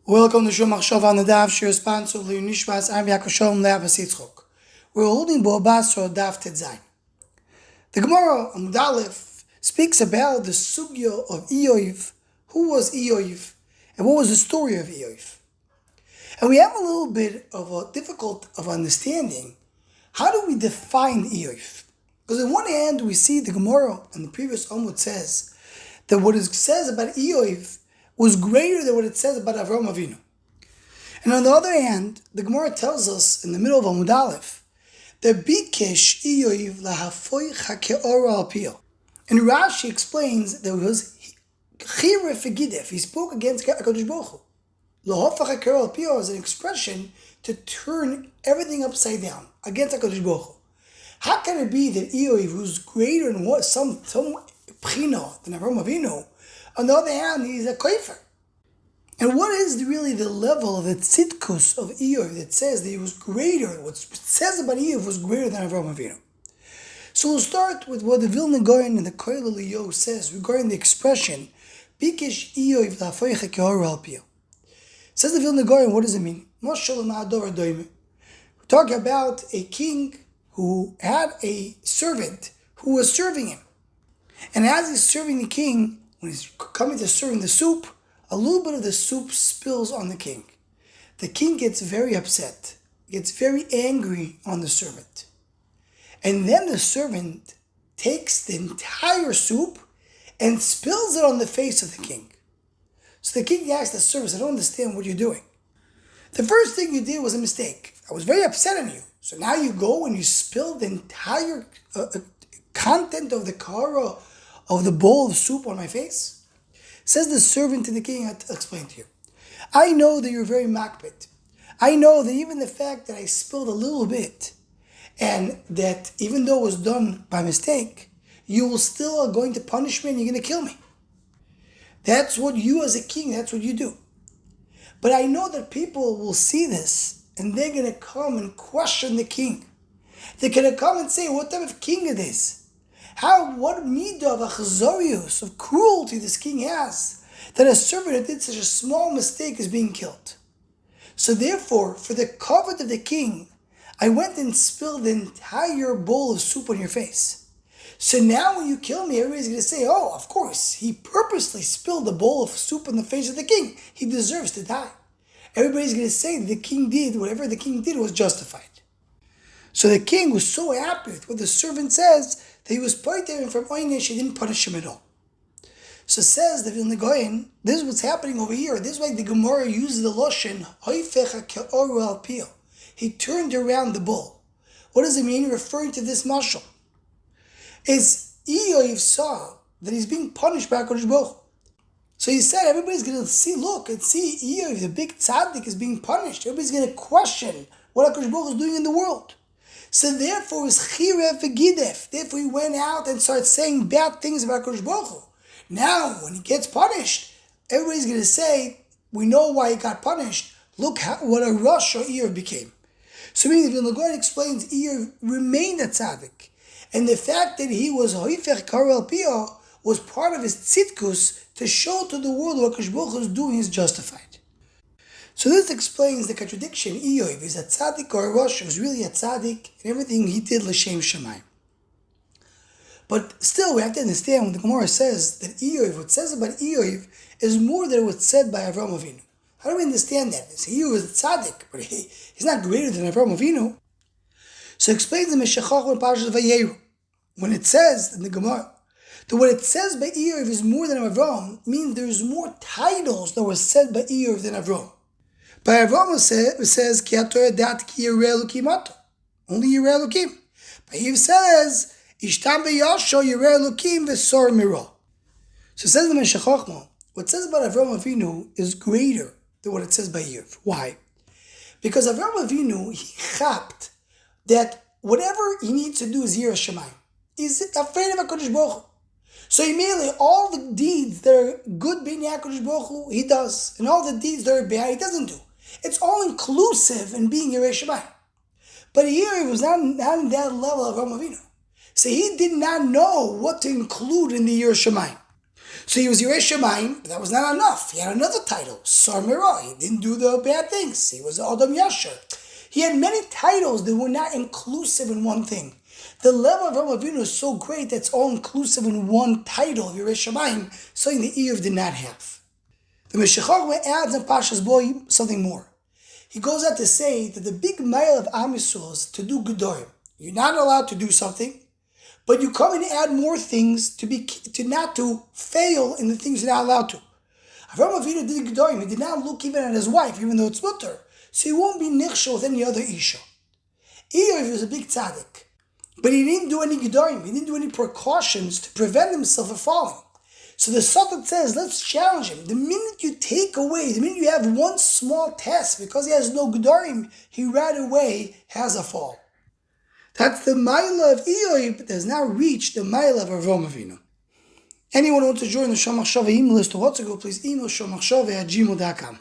Welcome to Shul Machshav on the Daf. Shir sponsor Nishmas Am Yaakov Shalom Le'avas Yitzchok. We're holding Basra Daf Tetzayin. The Gemara Amud Aleph speaks about the sugya of Iyov. Who was Iyov, and what was the story of Iyov? And we have a little bit of a difficult of understanding. How do we define Iyov? Because on one hand, we see the Gemara and the previous Amud says that what it says about Iyov was greater than what it says about Avraham Avinu. And on the other hand, the Gemara tells us in the middle of Amud Aleph that Bikesh Iyov lahafoy hakeora al pio. And Rashi explains that it was chiref v'gidef. He spoke against HaKadosh Baruch Hu. Lahofach hakeora al pio is an expression to turn everything upside down against HaKadosh Baruch Hu. How can it be that Iyov, who's greater in what some pchina than Avraham Avinu, on the other hand, he's a koifer? And what is really the level of the tzidkus of Iyov that says that he was greater, what it says about Iyov was greater than Avraham Avinu? So we'll start with what the Vilna Gaon and the Koil Iyov says regarding the expression, Bikesh Iyov la'afoycha ke'ora al pio. Says the Vilna Gaon, what does it mean? We're talking about a king who had a servant who was serving him. And as he's serving the king, when he's coming to serving the soup, a little bit of the soup spills on the king. The king gets very upset, gets very angry on the servant. And then the servant takes the entire soup and spills it on the face of the king. So the king asks the servant, I don't understand what you're doing. The first thing you did was a mistake. I was very upset on you. So now you go and you spill the entire content of the kara of the bowl of soup on my face? Says the servant to the king, I'll explain to you. I know that you're very makbid. I know that even the fact that I spilled a little bit, and that even though it was done by mistake, you will still are going to punish me and you're going to kill me. That's what you as a king, that's what you do. But I know that people will see this and they're going to come and question the king. They're going to come and say, what type of king is this? What midah of achzorius, of cruelty this king has, that a servant that did such a small mistake is being killed. So therefore, for the covet of the king, I went and spilled the entire bowl of soup on your face. So now when you kill me, everybody's going to say, oh, of course, he purposely spilled the bowl of soup on the face of the king. He deserves to die. Everybody's going to say the king did, whatever the king did was justified. So the king was so happy with what the servant says that he was pointing from Oynish, he didn't punish him at all. So says the Vilna Gaon, this is what's happening over here. This is why the Gemara uses the Loshen, Hoifecha ke'oru al pio. He turned around the bowl. What does it mean? Referring to this mashal. Is Iyov saw that he's being punished by HaKadosh Baruch Hu. So he said, everybody's going to look and see Iyov, the big tzaddik, is being punished. Everybody's going to question what HaKadosh Baruch Hu is doing in the world. So therefore, it was chiref v'gidef. Therefore, he went out and started saying bad things about HaKadosh Baruch Hu. Now, when he gets punished, everybody's going to say, we know why he got punished. Look what a Rosh Iyov became. So meaning, the Vilna Gaon explains, Iyov remained a tzaddik. And the fact that he was hoifech karel pio was part of his tzidkus to show to the world what HaKadosh Baruch Hu is doing is justified. So this explains the contradiction. Iyov is a tzaddik or a rosh, who's really a tzaddik, and everything he did l'shem shamayim. But still, we have to understand when the Gemara says that Iyov, what it says about Iyov, is more than what's said by Avraham Avinu. How do we understand that? Iyov is a tzaddik, but he's not greater than Avraham Avinu. So it explains the Meshachach and Parashat Vayeru. When it says in the Gemara that what it says by Iyov is more than Avraham, means there's more titles that were said by Iyov than Avraham. By Avraham it says, Ki haTorah dat ki yireh Elokim ato. Only yireh Elokim. By Iyov says, Ishtam v'yasho yireh Elokim v'sor miro. So it says the Meshech Chochmah, what it says about Avraham Avinu is greater than what it says by Iyov. Why? Because Avraham Avinu, he chapped that whatever he needs to do is Yireh Shamayim. He's afraid of HaKadosh Baruch Hu. So immediately, all the deeds that are good being HaKadosh Baruch Hu, he does. And all the deeds that are bad, he doesn't do. It's all inclusive in being Yireh Shamayim. But here he was not in that level of Avraham Avinu. So he did not know what to include in the Yireh Shamayim. So he was Yirei Shemayim, but that was not enough. He had another title, Sar Merah. He didn't do the bad things. He was Adam Yasher. He had many titles that were not inclusive in one thing. The level of Avraham Avinu is so great that it's all inclusive in one title, Yirei Shemayim, something the Iyov did not have. The Meshachar adds in Pashas Boy something more. He goes out to say that the big mile of Am Yisrael is to do Gedorim. You're not allowed to do something, but you come and add more things to not to fail in the things you're not allowed to. Avraham Avinu did Gedorim. He did not look even at his wife, even though it's mutter. So he won't be nichshel with any other isha. Iyov was a big tzaddik, but he didn't do any Gedorim. He didn't do any precautions to prevent himself from falling. So the Satan says, let's challenge him. The minute you take away, the minute you have one small test, because he has no Gedorim, he right away has a fall. That's the Maila of Iyov, but has now reached the Maila of Avraham Avinu. Anyone who wants to join the Shomachshava email list or what's to go, please email shomachshava@gmail.com.